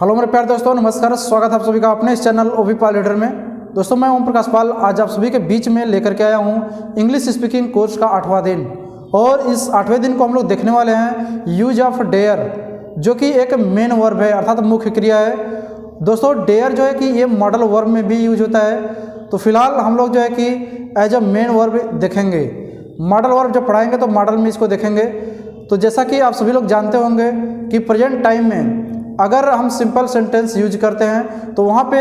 Hello मेरे प्यारे दोस्तों, नमस्कार। स्वागत है आप सभी का अपने इस चैनल ओवी पाल लीडर में। दोस्तों, मैं ओम प्रकाश पाल आज आप सभी के बीच में लेकर के आया हूँ इंग्लिश स्पीकिंग कोर्स का 8वां दिन। और इस 8वें दिन को हम लोग देखने वाले हैं यूज ऑफ डेयर, जो कि एक मेन वर्ब है अर्थात मुख्य क्रिया है। दोस्तों, डेयर जो है कि ये मॉडल वर्ब में भी यूज होता है। तो फिलहाल हम लोग जो है कि एज अ मेन वर्ब देखेंगे। मॉडल वर्ब जब पढ़ाएंगे तो मॉडल में इसको देखेंगे। तो जैसा कि आप सभी लोग जानते होंगे कि प्रेजेंट टाइम में अगर हम सिंपल सेंटेंस यूज करते हैं तो वहाँ पे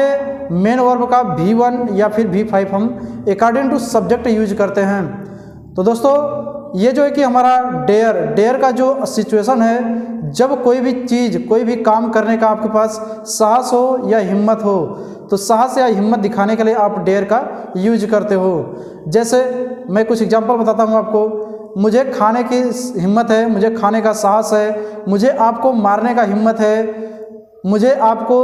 मेन वर्ब का V1 या फिर V5 हम अकॉर्डिंग टू सब्जेक्ट यूज करते हैं। तो दोस्तों, ये जो है कि हमारा डेयर का जो सिचुएशन है, जब कोई भी चीज़ कोई भी काम करने का आपके पास साहस हो या हिम्मत हो, तो साहस या हिम्मत दिखाने के लिए आप डेयर का यूज करते हो। जैसे मैं कुछ एग्जांपल बताता हूँ आपको। मुझे खाने की हिम्मत है, मुझे खाने का साहस है, मुझे आपको मारने का हिम्मत है, मुझे आपको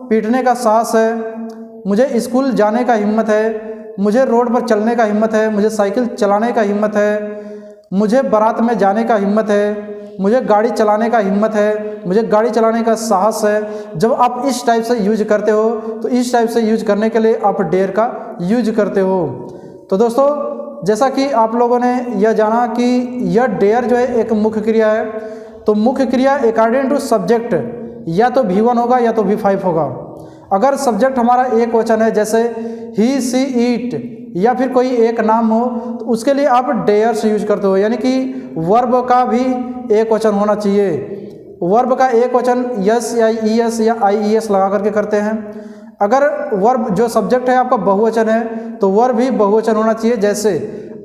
पीटने का साहस है, मुझे स्कूल जाने का हिम्मत है, मुझे रोड पर चलने का हिम्मत है, मुझे साइकिल चलाने का हिम्मत है, मुझे बारात में जाने का हिम्मत है, मुझे गाड़ी चलाने का हिम्मत है, मुझे गाड़ी चलाने का साहस है। जब आप इस टाइप से यूज करते हो तो इस टाइप से यूज करने के लिए आप डेयर का यूज करते हो। तो दोस्तों, जैसा कि आप लोगों ने यह जाना कि यह डेयर जो है एक मुख्य क्रिया है। तो मुख्य क्रिया अकॉर्डिंग टू सब्जेक्ट या तो V1 होगा या तो V5 होगा। अगर सब्जेक्ट हमारा एक वचन है, जैसे ही सी इट या फिर कोई एक नाम हो, तो उसके लिए आप डेयर से यूज करते हो, यानी कि वर्ब का भी एक वचन होना चाहिए। वर्ब का एक वचन यस या ईएस या आईईएस लगा करके करते हैं। अगर वर्ब जो सब्जेक्ट है आपका बहुवचन है तो वर्ब भी बहुवचन होना चाहिए। जैसे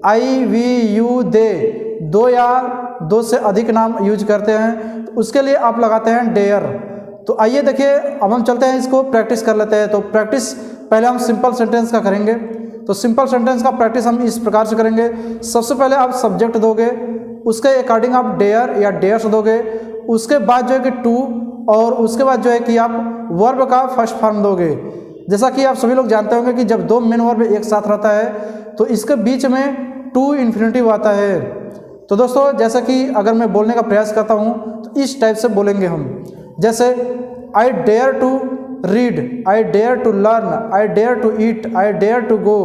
आई वी यू दे, दो या दो से अधिक नाम यूज करते हैं तो उसके लिए आप लगाते हैं डेयर। तो आइए देखिए, अब हम चलते हैं, इसको प्रैक्टिस कर लेते हैं। तो प्रैक्टिस पहले हम सिंपल सेंटेंस का करेंगे। तो सिंपल सेंटेंस का प्रैक्टिस हम इस प्रकार से करेंगे। सबसे पहले आप सब्जेक्ट दोगे, उसके अकॉर्डिंग आप डेयर या डेयर्स दोगे। उसके बाद जो है कि टू, और उसके बाद जो है कि आप वर्ब का फर्स्ट फॉर्म दोगे। जैसा कि आप सभी लोग जानते होंगे कि जब दो मेन वर्ब एक साथ रहता है तो इसके बीच में टू इन्फिनेटिव आता है। तो दोस्तों, जैसा कि अगर मैं बोलने का प्रयास करता हूँ तो इस टाइप से बोलेंगे हम। जैसे I dare to read, I dare to learn, I dare to eat, I dare to go,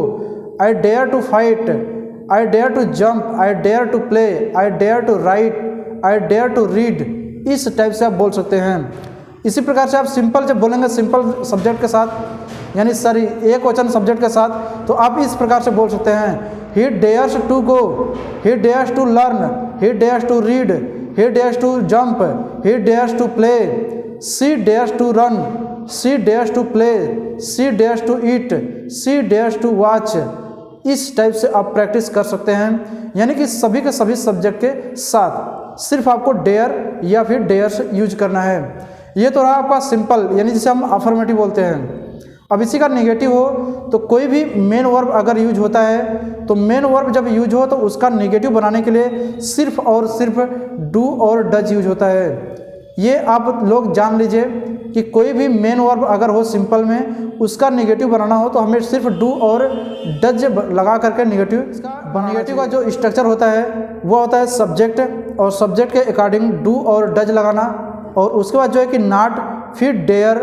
I dare to fight, I dare to jump, I dare to play, I dare to write, I dare to read. इस type से आप बोल सकते हैं। इसी प्रकार से आप सिंपल जब बोलेंगे सिंपल सब्जेक्ट के साथ, यानी सॉरी एक वचन सब्जेक्ट के साथ, तो आप इस प्रकार से बोल सकते हैं। He dares to go, he dares to learn, he dares to read, he dares to jump, he dares to play, she dares to run, she dares to play, she dares to eat, she dares to watch। इस type से आप practice कर सकते हैं, यानी कि सभी के सभी सब्जेक्ट के साथ सिर्फ आपको डेयर या फिर डेयर्स यूज करना है। ये तो रहा आपका सिंपल, यानी जिसे हम अफर्मेटिव बोलते हैं। अब इसी का नेगेटिव हो तो कोई भी मेन वर्ब अगर यूज होता है तो मेन वर्ब जब यूज हो तो उसका नेगेटिव बनाने के लिए सिर्फ और सिर्फ डू और डज यूज होता है। ये आप लोग जान लीजिए कि कोई भी मेन वर्ब अगर हो सिंपल में, उसका नेगेटिव बनाना हो तो हमें सिर्फ डू और डज लगा करके नेगेटिव का जो स्ट्रक्चर होता है वो होता है सब्जेक्ट, और सब्जेक्ट के अकॉर्डिंग डू और डज लगाना, और उसके बाद जो है कि नॉट, फिर डेयर,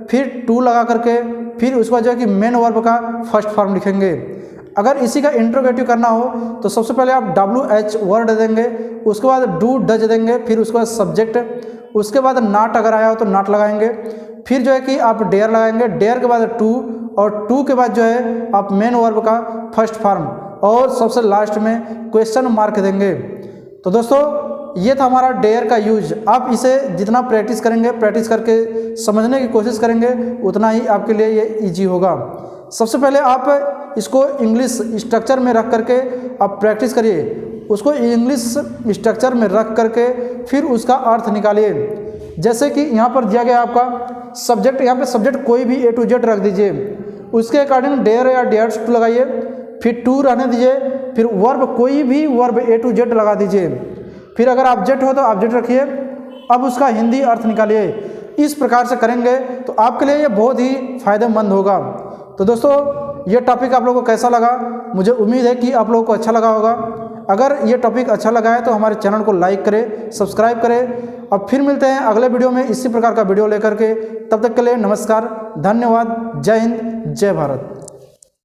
फिर टू लगा करके, फिर उसके बाद जो है कि मेन वर्ब का फर्स्ट फॉर्म लिखेंगे। अगर इसी का इंट्रोगेटिव करना हो तो सबसे पहले आप WH वर्ड देंगे, उसके बाद डू डज देंगे, फिर उसके बाद सब्जेक्ट, उसके बाद नॉट अगर आया हो तो नॉट लगाएंगे, फिर जो है कि आप डेयर लगाएंगे, डेयर के बाद टू, और टू के बाद जो है आप मेन वर्ब का फर्स्ट फॉर्म, और सबसे लास्ट में क्वेश्चन मार्क देंगे। तो दोस्तों, ये था हमारा डेयर का यूज। आप इसे जितना प्रैक्टिस करेंगे, प्रैक्टिस करके समझने की कोशिश करेंगे, उतना ही आपके लिए ये इजी होगा। सबसे पहले आप इसको इंग्लिश स्ट्रक्चर में रख करके आप प्रैक्टिस करिए। उसको इंग्लिश स्ट्रक्चर में रख करके फिर उसका अर्थ निकालिए। जैसे कि यहाँ पर दिया गया आपका सब्जेक्ट, यहाँ पे सब्जेक्ट कोई भी A to Z रख दीजिए, उसके अकॉर्डिंग डेयर या डेयर्स टू लगाइए, फिर टू रहने दीजिए, फिर वर्ब कोई भी वर्ब A to Z लगा दीजिए, फिर अगर ऑब्जेक्ट हो तो ऑब्जेक्ट रखिए। अब उसका हिंदी अर्थ निकालिए। इस प्रकार से करेंगे तो आपके लिए ये बहुत ही फायदेमंद होगा। तो दोस्तों, ये टॉपिक आप लोगों को कैसा लगा? मुझे उम्मीद है कि आप लोगों को अच्छा लगा होगा। अगर ये टॉपिक अच्छा लगा है तो हमारे चैनल को लाइक करें, सब्सक्राइब करें। अब फिर मिलते हैं अगले वीडियो में इसी प्रकार का वीडियो लेकर के। तब तक के लिए नमस्कार, धन्यवाद, जय हिंद, जय भारत।